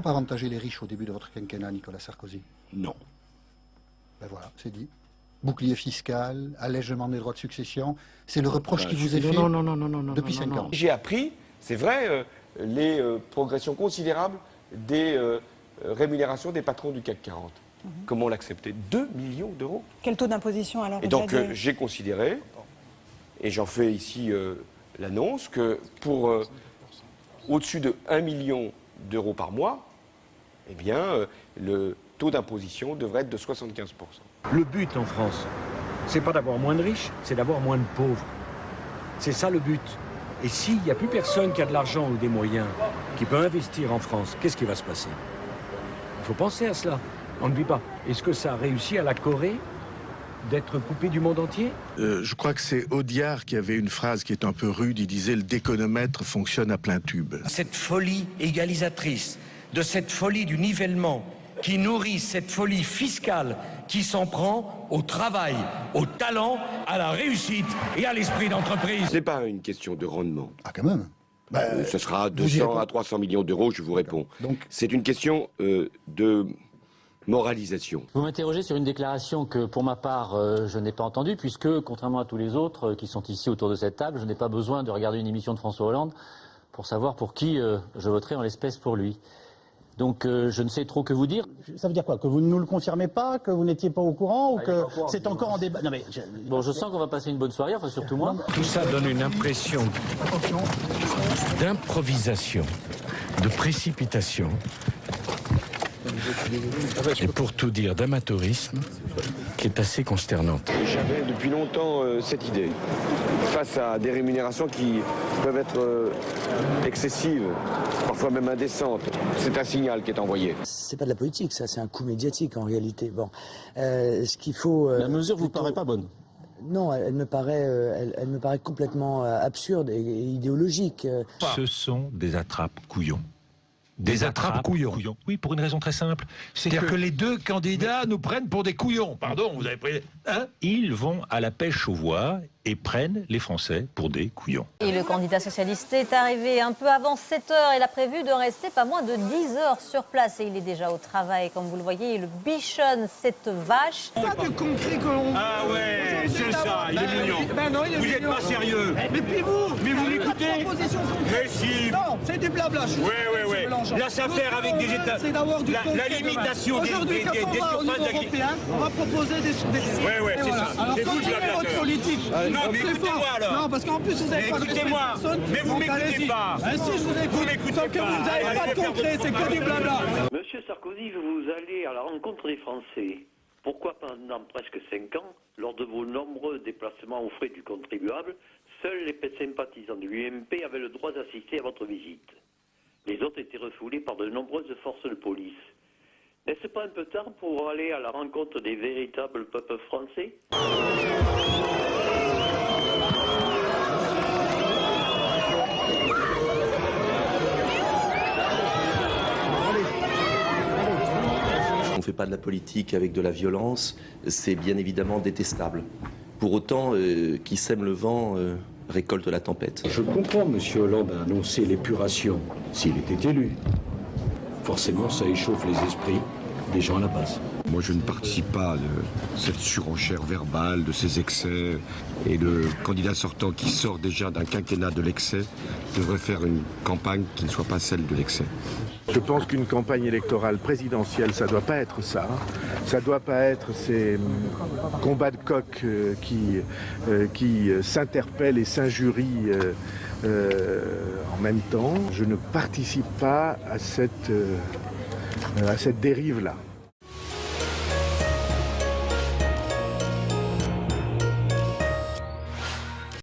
trop avantagé les riches au début de votre quinquennat, Nicolas Sarkozy? Non. Ben voilà, c'est dit. Bouclier fiscal, allègement des droits de succession, c'est le reproche qui vous est fait depuis 5 ans. J'ai appris, c'est vrai, les progressions considérables des rémunérations des patrons du CAC 40. Comment l'accepter? 2 millions d'euros. Quel taux d'imposition alors? Et donc j'ai considéré, et j'en fais ici l'annonce, que pour au-dessus de 1 million d'euros par mois, eh bien, le taux d'imposition devrait être de 75%. Le but en France, c'est pas d'avoir moins de riches, c'est d'avoir moins de pauvres. C'est ça le but. Et s'il n'y a plus personne qui a de l'argent ou des moyens, qui peut investir en France, qu'est-ce qui va se passer? Il faut penser à cela. On ne vit pas. Est-ce que ça a réussi à la Corée d'être coupé du monde entier? Je crois que c'est Audiard qui avait une phrase qui est un peu rude. Il disait « le déconomètre fonctionne à plein tube ». Cette folie égalisatrice, de cette folie du nivellement, qui nourrit cette folie fiscale qui s'en prend au travail, au talent, à la réussite et à l'esprit d'entreprise. Ce n'est pas une question de rendement. Ah, quand même. Ce sera 200 à 300 millions d'euros, je vous réponds. C'est une question de moralisation. Vous m'interrogez sur une déclaration que, pour ma part, je n'ai pas entendue, puisque, contrairement à tous les autres qui sont ici autour de cette table, je n'ai pas besoin de regarder une émission de François Hollande pour savoir pour qui je voterai en l'espèce pour lui. Donc je ne sais trop que vous dire. Ça veut dire quoi? Que vous ne nous le confirmez pas? Que vous n'étiez pas au courant? Ou que c'est encore en débat? Non, mais Bon, je sens qu'on va passer une bonne soirée, enfin surtout moi. Tout ça donne une impression d'improvisation, de précipitation, et pour tout dire d'amateurisme, qui est assez consternante. J'avais depuis longtemps cette idée. Face à des rémunérations qui peuvent être excessives, parfois même indécentes, c'est un signal qui est envoyé. C'est pas de la politique, ça, c'est un coup médiatique en réalité. Bon, ce qu'il faut. La mesure vous paraît pas bonne? Non, elle me paraît complètement absurde et idéologique. Ce sont des attrapes couillons. Des attrapes couillons. Oui, pour une raison très simple. C'est-à-dire que les deux candidats nous prennent pour des couillons. Pardon, vous avez pris... Hein? Ils vont à la pêche aux voix et prennent les Français pour des couillons. Et le candidat socialiste est arrivé un peu avant 7 heures. Il a prévu de rester pas moins de 10 heures sur place. Et il est déjà au travail, comme vous le voyez. Il bichonne cette vache. Ça de concret que l'on... Ah ouais, c'est ça, il est mignon. Non, il est vous n'êtes pas sérieux. Mais puis vous... Mais vous m'écoutez? Mais si. Non, c'est du blabla. Ouais. Là, ça fait avec des États... C'est d'avoir du la limitation des surfaces d'agriculture. On va proposer des... Ouais, c'est ça. Alors, continuez votre politique. Non, mais écoutez-moi alors. Non, parce qu'en plus, vous n'avez pas de personne. Mais vous m'écoutez pas. Si, je vous écoute. Sauf que vous n'avez pas de concret, c'est que du blabla. Monsieur Sarkozy, vous allez à la rencontre des Français. Pourquoi pendant presque 5 ans, lors de vos nombreux déplacements aux frais du contribuable, seuls les sympathisants de l'UMP avaient le droit d'assister à votre visite? Les autres étaient refoulés par de nombreuses forces de police. N'est-ce pas un peu tard pour aller à la rencontre des véritables peuples français? On ne fait pas de la politique avec de la violence, c'est bien évidemment détestable. Pour autant, qui sème le vent récolte la tempête. Je comprends, M. Hollande a annoncé l'épuration, s'il était élu. Forcément, ça échauffe les esprits des gens à la base. Moi, je ne participe pas de cette surenchère verbale, de ces excès. Et le candidat sortant qui sort déjà d'un quinquennat de l'excès devrait faire une campagne qui ne soit pas celle de l'excès. Je pense qu'une campagne électorale présidentielle, ça doit pas être ça. Ça doit pas être ces combats de coq qui s'interpellent et s'injurient en même temps. Je ne participe pas à cette dérive-là.